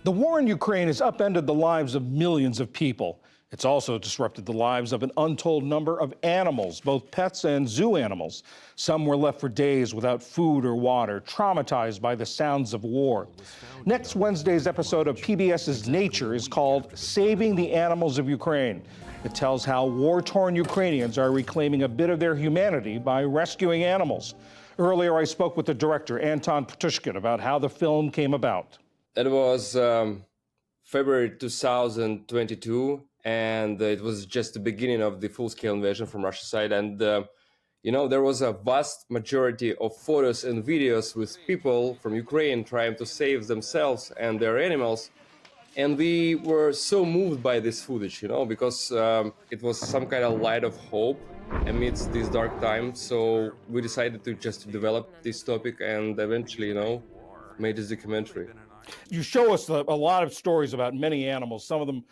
The war in Ukraine has upended the lives of millions of people. It's also disrupted the lives of an untold number of animals, both pets and zoo animals. Some were left for days without food or water, traumatized by the sounds of war. Next Wednesday's episode of PBS's Nature is called Saving the Animals of Ukraine. It tells how war-torn Ukrainians are reclaiming a bit of their humanity by rescuing animals. Earlier, I spoke with the director, Anton Ptushkin, about how the film came about. It was February 2022, and it was just the beginning of the full-scale invasion from Russia's side. And, there was a vast majority of photos and videos with people from Ukraine trying to save themselves and their animals. And we were so moved by this footage, because it was some kind of light of hope amidst these dark times. So we decided to just develop this topic and eventually, made this documentary. You show us a lot of stories about many animals, some of them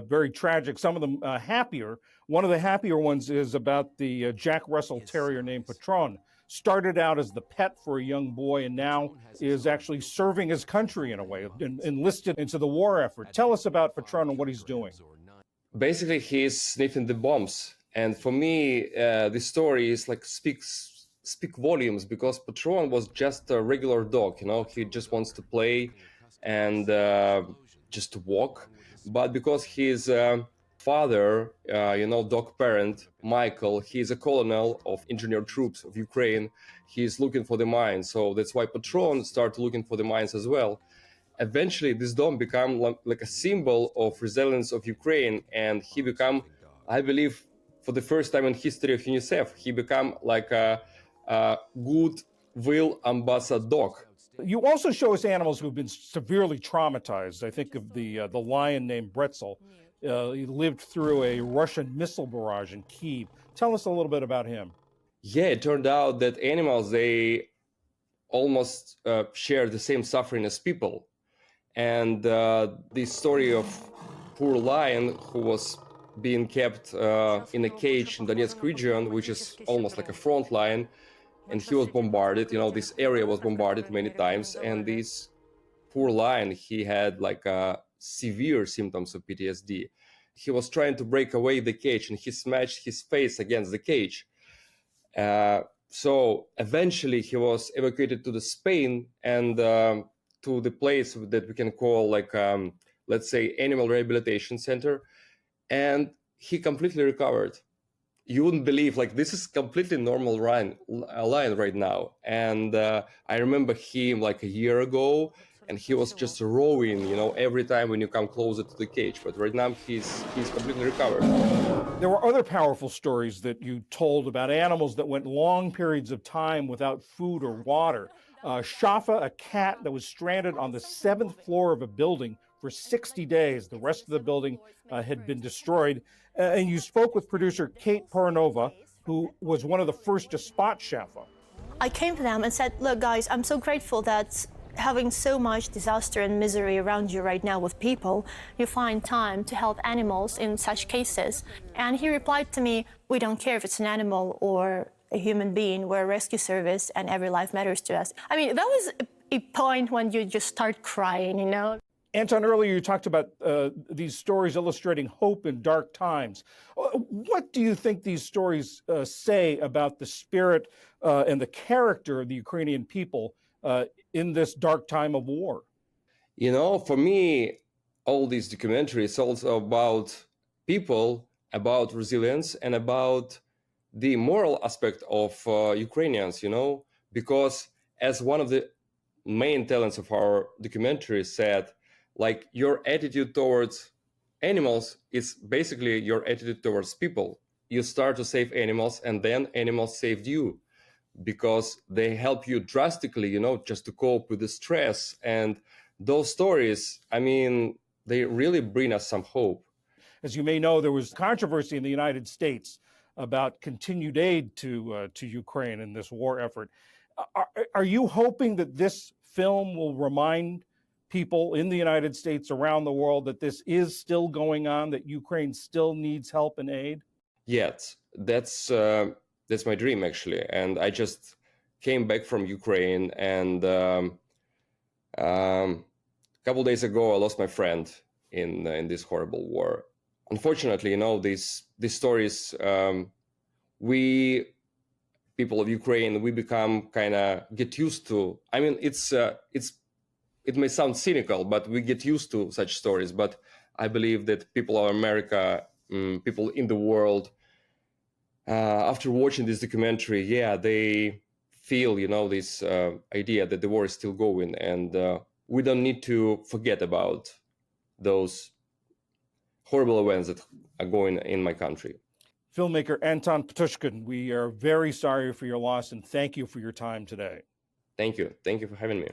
very tragic, some of them happier. One of the happier ones is about the Jack Russell Terrier named Patron. Started out as the pet for a young boy and now is actually serving his country in a way, enlisted into the war effort. Tell us about Patron and what he's doing. Basically, he's sniffing the bombs. And for me, this story is like speak volumes, because Patron was just a regular dog, he just wants to play and just to walk. But because his father, dog parent, Michael, he's a colonel of engineer troops of Ukraine, he's looking for the mines. So that's why Patron started looking for the mines as well. Eventually, this dog became like a symbol of resilience of Ukraine, and he became, I believe, for the first time in history of UNICEF, he became like a goodwill ambassador dog. You also show us animals who've been severely traumatized. I think of the lion named Bretzel. He lived through a Russian missile barrage in Kyiv. Tell us a little bit about him. Yeah, it turned out that animals, they almost share the same suffering as people. And the story of poor lion who was being kept in a cage in Donetsk region, which is almost like a front line, and he was bombarded, this area was bombarded many times, and this poor lion, he had like severe symptoms of PTSD. He was trying to break away the cage, and he smashed his face against the cage. So eventually he was evacuated to the Spain and to the place that we can call like, let's say, animal rehabilitation center. And he completely recovered. You wouldn't believe, like, this is completely normal lion right now. And I remember him like a year ago, and he was just roaring, every time when you come closer to the cage. But right now he's completely recovered. There were other powerful stories that you told about animals that went long periods of time without food or water. Shafa, a cat that was stranded on the 7th floor of a building for 60 days. The rest of the building had been destroyed. And you spoke with producer Kate Poranova, who was one of the first to spot Shafa. I came to them and said, look, guys, I'm so grateful that having so much disaster and misery around you right now with people, you find time to help animals in such cases. And he replied to me, we don't care if it's an animal or a human being, we're a rescue service and every life matters to us. I mean, that was a point when you just start crying, Anton, earlier you talked about these stories illustrating hope in dark times. What do you think these stories say about the spirit and the character of the Ukrainian people in this dark time of war? For me, all these documentaries also about people, about resilience, and about the moral aspect of Ukrainians, because as one of the main talents of our documentary said, like, your attitude towards animals is basically your attitude towards people. You start to save animals, and then animals saved you, because they help you drastically, just to cope with the stress. And those stories, I mean, they really bring us some hope. As you may know, there was controversy in the United States about continued aid to Ukraine in this war effort. Are you hoping that this film will remind people in the United States, around the world, that this is still going on, that Ukraine still needs help and aid? Yes, that's my dream, actually. And I just came back from Ukraine, and couple days ago, I lost my friend in this horrible war. Unfortunately, you know, these stories, we people of Ukraine, we become kind of get used to. I mean, it may sound cynical, but we get used to such stories. But I believe that people of America, people in the world, after watching this documentary, yeah, they feel, you know, this idea that the war is still going, and we don't need to forget about those horrible events that are going in my country. Filmmaker Anton Ptushkin, we are very sorry for your loss and thank you for your time today. Thank you. Thank you for having me.